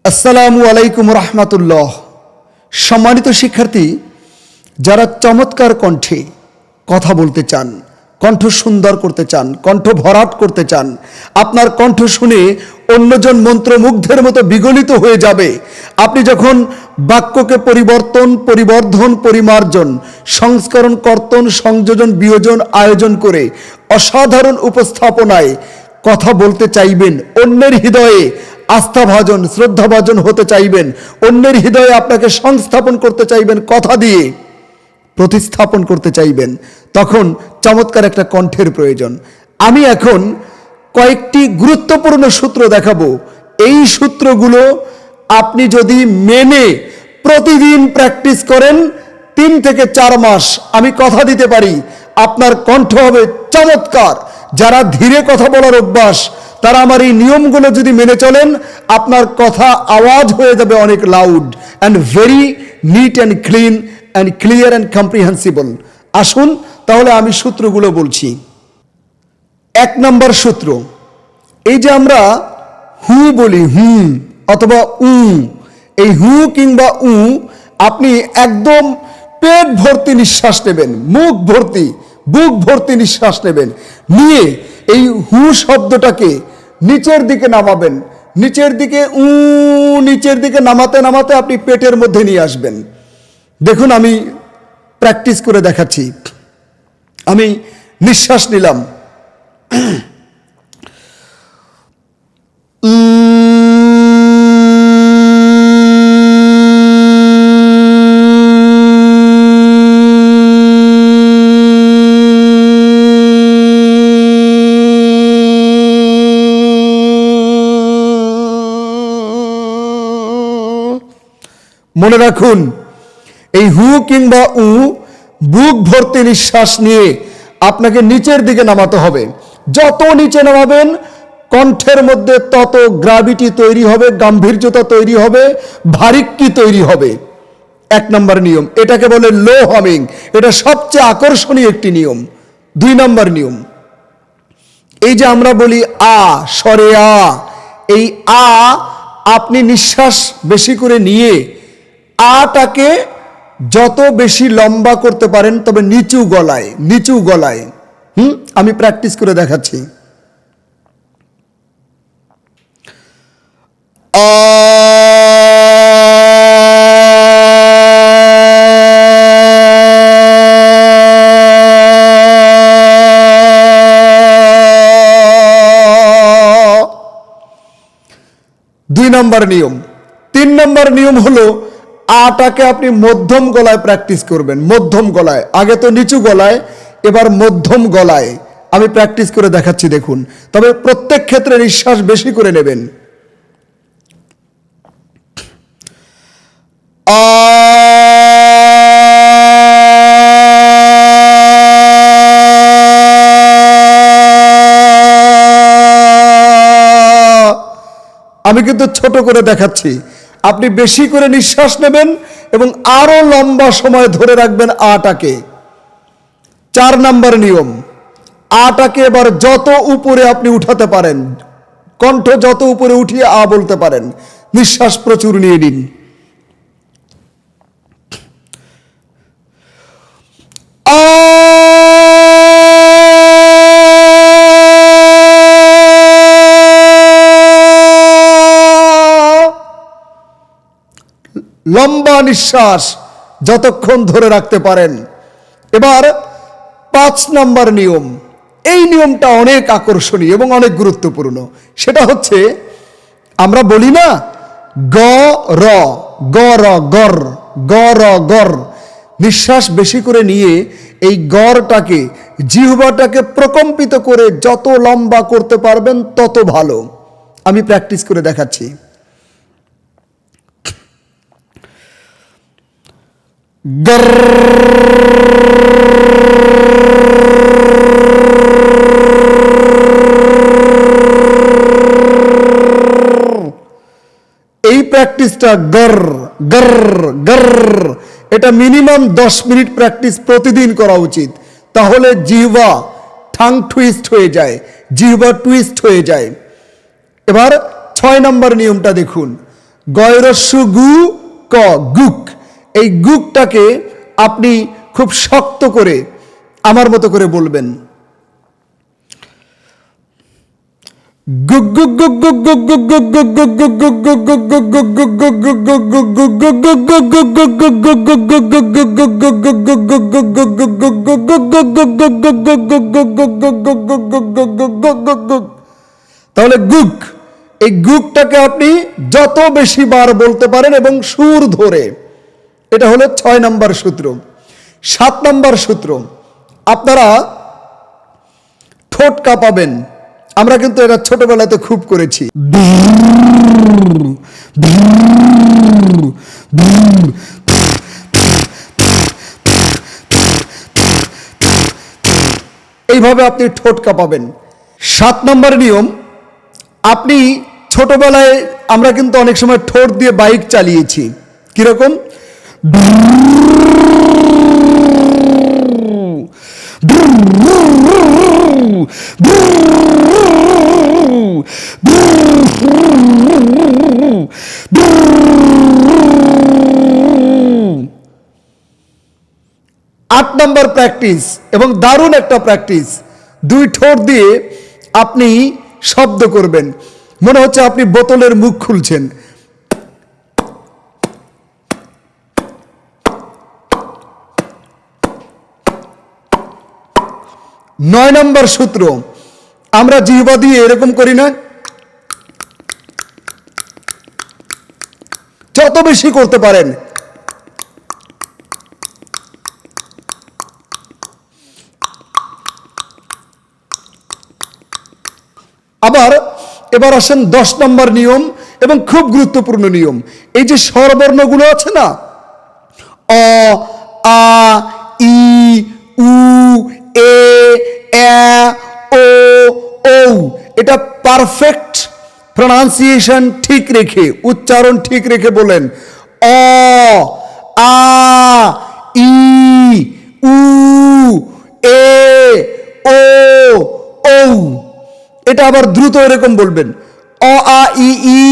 আসসালামু আলাইকুম রহমতুল্লাহ। সম্মানিত শিক্ষার্থী, যারা চমৎকার কণ্ঠে কথা বলতে চান, কণ্ঠ সুন্দর করতে চান, কণ্ঠ ভরাট করতে চান, আপনার কণ্ঠ শুনে অন্যজন মন্ত্রমুগ্ধের মতো বিগলিত হয়ে যাবে। আপনি যখন বাক্যকে পরিবর্ধন, পরিমার্জন, সংস্করণ, কর্তন, সংযোজন, বিয়োজন, আয়োজন করে অসাধারণ উপস্থাপনায় কথা বলতে চাইবেন, অন্যের হৃদয়ে আস্থাভাজন, শ্রদ্ধাভাজন হতে চাইবেন, অন্যের হৃদয়ে আপনাকে সংস্থাপন করতে চাইবেন, কথা দিয়ে প্রতিস্থাপন করতে চাইবেন, তখন চমৎকার একটা কণ্ঠের প্রয়োজন। আমি এখন কয়েকটি গুরুত্বপূর্ণ সূত্র দেখাবো। এই সূত্রগুলো আপনি যদি মেনে প্রতিদিন প্র্যাকটিস করেন 3 থেকে 4 মাস, আমি কথা দিতে পারি আপনার কণ্ঠ হবে চমৎকার। যারা ধীরে কথা বলার অভ্যাস, তারা আমার এই নিয়মগুলো যদি মেনে চলেন, আপনার কথা আওয়াজ হয়ে যাবে অনেক loud and very neat and clean and clear and comprehensible. আসুন তাহলে আমি সূত্রগুলো বলছি। 1 নম্বর সূত্র, এই যে আমরা হু বলি, হুম অথবা উ, এই হু কিংবা উ আপনি একদম পেট ভর্তি নিঃশ্বাস নেবেন, মুখ ভর্তি, বুক ভর্তি নিঃশ্বাস নেবেন, নিয়ে এই হু শব্দটাকে নিচের দিকে নামাবেন। নিচের দিকে নিচের দিকে নামাতে নামাতে আপনি পেটের মধ্যে নিয়ে আসবেন। দেখুন, আমি প্র্যাকটিস করে দেখাচ্ছি। আমি নিঃশ্বাস নিলাম, মনে রাখুন এই হু কিংবা উ বুক ভর্তি নিঃশ্বাস নিয়ে আপনাকে নিচের দিকে নামাতে হবে। যত নিচে নামাবেন কণ্ঠের মধ্যে তত গ্র্যাভিটি তৈরি হবে, গাম্ভীর্যতা তৈরি হবে, ভারিক্কি তৈরি হবে। 1 নম্বর নিয়ম, এটাকে বলে লো হামিং। এটা সবচেয়ে আকর্ষণীয় একটি নিয়ম। 2 নম্বর নিয়ম, এই যে আমরা বলি আ, স্বরে আ, এই আ আপনি নিঃশ্বাস বেশি করে নিয়ে আটাকে যত বেশি লম্বা করতে পারেন, তবে নিচু গলায়। আমি প্র্যাকটিস করে দেখাচ্ছি। আ, দুই নম্বর নিয়ম। 3 নম্বর নিয়ম হলো আটাকে আপনি মধ্যম গলায় প্র্যাকটিস করবেন। মধ্যম গলায়, আগে তো নিচু গলায়, এবার মধ্যম গলায় আমি প্র্যাকটিস করে দেখাচ্ছি। দেখুন, তবে প্রত্যেক ক্ষেত্রে নিঃশ্বাস বেশি করে নেবেন। আমি কিন্তু ছোট করে দেখাচ্ছি, আপনি বেশি করে নিঃশ্বাস নেবেন এবং আরো লম্বা সময় ধরে রাখবেন আটাকে। 4 নম্বর নিয়ম, আটাকে এবার যত উপরে আপনি উঠাতে পারেন, কণ্ঠ যত উপরে উঠিয়ে আ বলতে পারেন, নিঃশ্বাস প্রচুর নিয়ে নিন। লম্বা নিঃশ্বাস যতক্ষণ ধরে রাখতে পারেন। এবার 5 নম্বর নিয়ম, এই নিয়মটা অনেক আকর্ষণীয় এবং অনেক গুরুত্বপূর্ণ। সেটা হচ্ছে, আমরা বলি না গ র, গর, নিঃশ্বাস বেশি করে নিয়ে এই গরটাকে, জিহ্বাটাকে প্রকম্পিত করে যত লম্বা করতে পারবেন তত ভালো। আমি প্র্যাকটিস করে দেখাচ্ছি। গর, এই প্র্যাকটিসটা গর গর গর, এটা মিনিমাম 10 মিনিট প্র্যাকটিস প্রতিদিন করা উচিত। তাহলে জিহ্বা ঠাং টুইস্ট হয়ে যায়, জিহ্বা টুইস্ট হয়ে যায়। এবার 6 নম্বর নিয়মটা দেখুন, গয়রস্যু গু ক, গুক। এই গুকটাকে আপনি খুব শক্ত করে আমার মতো করে বলবেন। তাহলে গুক, এই গুকটাকে আপনি যত বেশি বার বলতে পারেন এবং সুর ধরে, এটা হলো 6 নম্বর সূত্র। 7 নম্বর সূত্র, আপনারা ঠোঁট কাঁপাবেন। আমরা কিন্তু এটা ছোটবেলাতে খুব করেছি। এইভাবে আপনি ঠোঁট কাঁপাবেন। 7 নম্বর নিয়ম, আপনি ছোটবেলায় আমরা কিন্তু অনেক সময় ঠোঁট দিয়ে বাইক চালিয়েছি। কিরকম? আট নম্বর প্র্যাকটিস, এবং দারুণ একটা প্র্যাকটিস। 2 ঠোঁট দিয়ে আপনি শব্দ করবেন, মনে হচ্ছে আপনি বোতলের মুখ খুলছেন। নয় নম্বর সূত্র, আমরা জিহ্বা দিয়ে এরকম করি না? যত বেশি করতে পারেন। আবার এবার আসেন 10 নম্বর নিয়ম, এবং খুব গুরুত্বপূর্ণ নিয়ম। এই যে স্বরবর্ণগুলো আছে না, অ, আ, ই, উ, এ, এ, ও, ঔ, এটা পারফেক্ট প্রনাউন্সিয়েশন ঠিক রেখে, উচ্চারণ ঠিক রেখে বলেন। অ, আ, ই, উ, এ, ও, ঔ। এটা আবার দ্রুত এরকম বলবেন। অ, আ, ই, ই,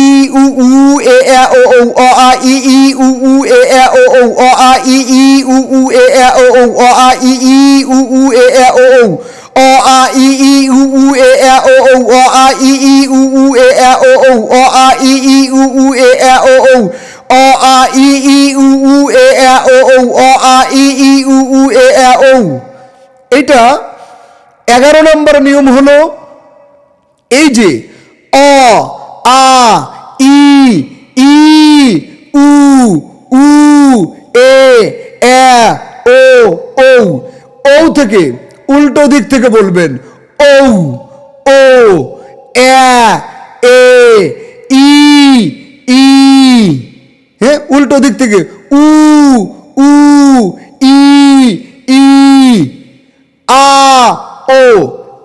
উ, উ, এ, ও, ঔ। অ, আ, ই, ই, উ, উ, এ, ও, ঔ। অ, আ, ই, ই, উ, উ, এ, ও, ঔ। অ, আ, ই, ই, উ, উ, এ, ও, ঔ। অ, আ, ই, ই, উ, উ, এ, ও, ঔ। অ, আ, ই, ই, উ, উ, এ, ও, ঔ। অ, আ, ই, ই, উ, উ, এ, ও, ঔ। অ, আ, ই, ই, উ, উ, এ, ও, ঔ। অ, আ, ই, ই, উ, উ, এ, ঔ। এটা 11 নম্বর নিয়ম হলো, এই যে অ, আ, ই, ই, উ, উ, এ, ও, ঔ। ঔ থেকে উল্টো দিক থেকে বলবেন। ঔ, ও, এ, ই, ই। হ্যাঁ, উল্টো দিক থেকে উ, উ, ই, ই, আ, ও।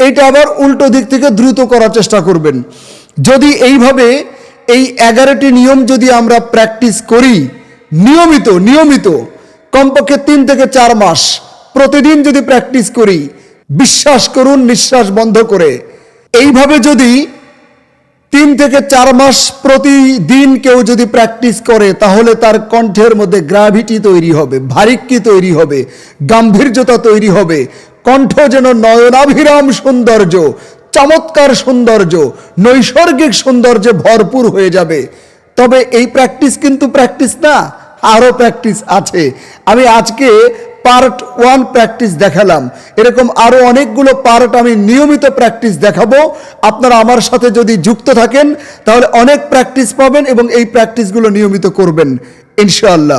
এটা আবার উল্টো দিক থেকে দ্রুত করার চেষ্টা করবেন। যদি এইভাবে এই 11টি নিয়ম যদি আমরা প্র্যাকটিস করি নিয়মিত কমপক্ষে 3 থেকে 4 মাস প্রতিদিন যদি প্র্যাকটিস করি, বিশ্বাস করুন, নিঃশ্বাস বন্ধ করে, এইভাবে যদি 3 থেকে 4 মাস প্রতিদিন কেউ যদি প্র্যাকটিস করে, তাহলে তার কণ্ঠের মধ্যে গ্র্যাভিটি তৈরি হবে, ভারিক্কি তৈরি হবে, গাম্ভীর্যতা তৈরি হবে। কণ্ঠ যেন নয়নাভিরাম সৌন্দর্য, চমৎকার সৌন্দর্য, নৈসর্গিক সৌন্দর্যে ভরপুর হয়ে যাবে। তবে এই প্র্যাকটিস কিন্তু প্র্যাকটিস না, আরো প্র্যাকটিস আছে। আমি আজকে পার্ট 1 প্র্যাকটিস দেখালাম, এরকম আরো অনেকগুলো পার্ট আমি নিয়মিত প্র্যাকটিস দেখাবো। আপনারা আমার সাথে যদি যুক্ত থাকেন, তাহলে অনেক প্র্যাকটিস পাবেন এবং এই প্র্যাকটিসগুলো নিয়মিত করবেন ইনশাআল্লাহ।